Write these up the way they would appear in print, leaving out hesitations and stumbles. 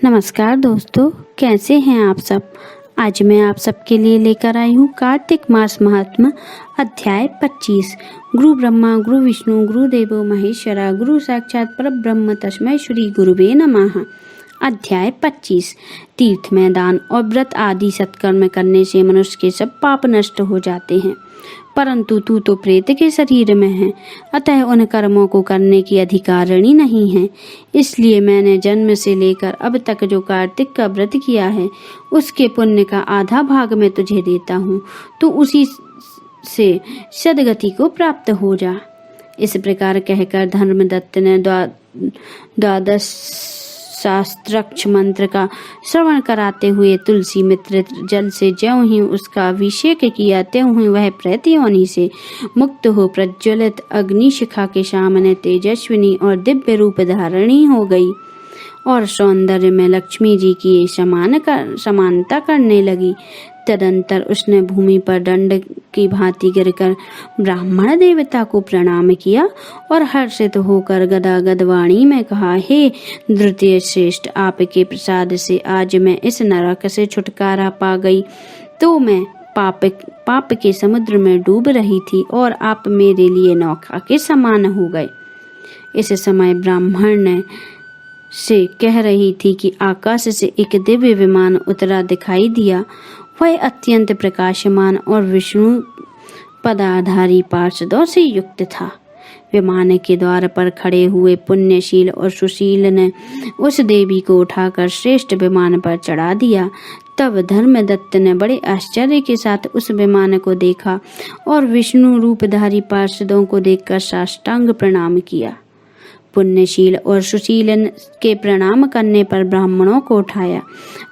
नमस्कार दोस्तों, कैसे हैं आप सब। आज मैं आप सबके लिए लेकर आई हूँ कार्तिक मास महात्म्य अध्याय 25। गुरु ब्रह्मा गुरु विष्णु गुरु देवो महेश्वरा गुरु साक्षात परब्रह्म तस्मै श्री गुरुवे नमः। अध्याय 25। तीर्थ में दान और व्रत आदि सत्कर्म करने से मनुष्य के सब पाप नष्ट हो जाते हैं, परंतु तू तो प्रेत के शरीर में है, अतः उन कर्मों को करने की अधिकारिणी नहीं है। इसलिए मैंने जन्म से लेकर अब तक जो कार्तिक का व्रत किया है, उसके पुण्य का आधा भाग मैं तुझे देता हूँ, तू उसी से सद्गति को प्राप्त हो जा। इस प्रकार कहकर धर्मदत्त ने द्वादश शास्त्राक्ष मंत्र का श्रवण कराते हुए तुलसी मित्र जल से ज्यों ही उसका अभिषेक किया त्यों ही वह प्रेत योनि से मुक्त हो प्रज्वलित अग्निशिखा के सामने तेजस्विनी और दिव्य रूप धारणी हो गई और सौंदर्य में लक्ष्मी जी की समानता करने लगी। तदंतर उसने भूमि पर दंड की भांति गिरकर ब्राह्मण देवता को प्रणाम किया और हर्षित होकर गदागद वाणी में कहा, हे द्वितीय श्रेष्ठ, आपके प्रसाद से आज मैं इस नरक से छुटकारा पा गई। तो मैं पाप के समुद्र में डूब रही थी और आप मेरे लिए नौका के समान हो गए। इस समय ब्राह्मण ने से कह रही थी कि आकाश से एक दिव्य विमान उतरा दिखाई दिया। वह अत्यंत प्रकाशमान और विष्णु पदाधारी पार्षदों से युक्त था। विमान के द्वार पर खड़े हुए पुण्यशील और सुशील ने उस देवी को उठाकर श्रेष्ठ विमान पर चढ़ा दिया। तब धर्मदत्त ने बड़े आश्चर्य के साथ उस विमान को देखा और विष्णु रूपधारी पार्षदों को देखकर साष्टांग प्रणाम किया। पुण्यशील और सुशील के प्रणाम करने पर ब्राह्मणों को उठाया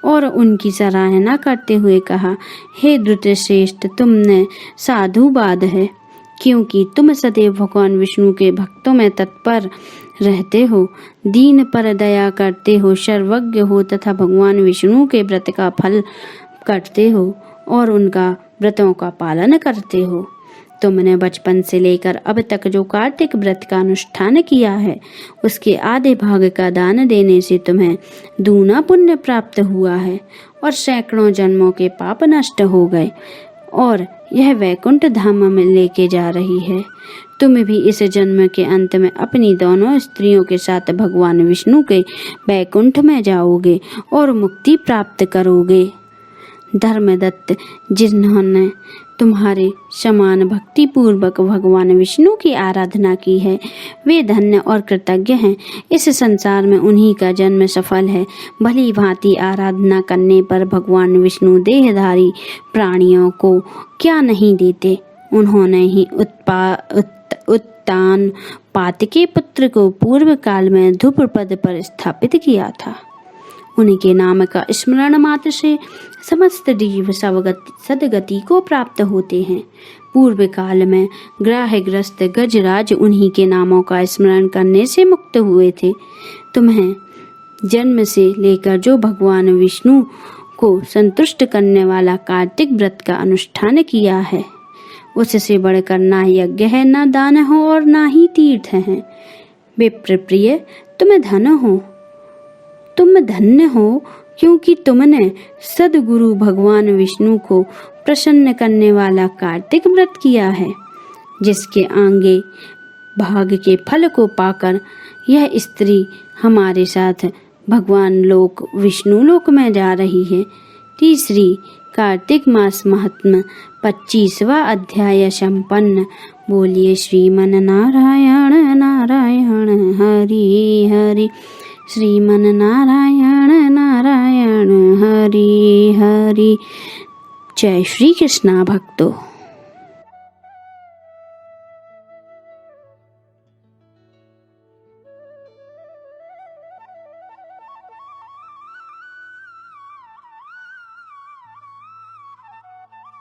और उनकी सराहना करते हुए कहा, हे द्वितीय श्रेष्ठ, तुमने साधुवाद है, क्योंकि तुम सदैव भगवान विष्णु के भक्तों में तत्पर रहते हो, दीन पर दया करते हो, सर्वज्ञ हो तथा भगवान विष्णु के व्रत का फल करते हो और उनका व्रतों का पालन करते हो। तुमने बचपन से लेकर अब तक जो कार्तिक व्रत का अनुष्ठान किया है, उसके आधे भाग का दान देने से तुम्हें दूना पुण्य प्राप्त हुआ है और सैकड़ों जन्मों के पाप नष्ट हो गए और यह वैकुंठ धाम में लेके जा रही है। तुम भी इस जन्म के अंत में अपनी दोनों स्त्रियों के साथ भगवान विष्णु के वैकुंठ में जाओगे और मुक्ति प्राप्त करोगे। धर्मदत्त, जिन्होंने तुम्हारे समान भक्ति पूर्वक भगवान विष्णु की आराधना की है, वे धन्य और कृतज्ञ हैं। इस संसार में उन्हीं का जन्म सफल है। भली भांति आराधना करने पर भगवान विष्णु देहधारी प्राणियों को क्या नहीं देते। उन्होंने ही उत्तान पात के पुत्र को पूर्व काल में ध्रुव पद पर स्थापित किया था। उनके नाम का स्मरण मात्र से समस्त जीव सद्गति को प्राप्त होते हैं। पूर्व काल में ग्राहग्रस्त गजराज उन्हीं के नामों का स्मरण करने से मुक्त हुए थे। तुम्हें जन्म से लेकर जो भगवान विष्णु को संतुष्ट करने वाला कार्तिक व्रत का अनुष्ठान किया है, उससे बढ़कर ना यज्ञ है, ना दान हो और ना ही तीर्थ है। विप्रप्रिय, तुम धन्य हो, क्योंकि तुमने सद्गुरु भगवान विष्णु को प्रसन्न करने वाला कार्तिक व्रत किया है, जिसके आगे भाग के फल को पाकर यह स्त्री हमारे साथ भगवान लोक विष्णु लोक में जा रही है। तीसरी कार्तिक मास महात्म्य 25वां अध्याय संपन्न। बोलिए श्रीमन नारायण नारायण हरि हरि। श्रीमन नारायण नारायण हरि हरि। जय श्री कृष्णा भक्तों।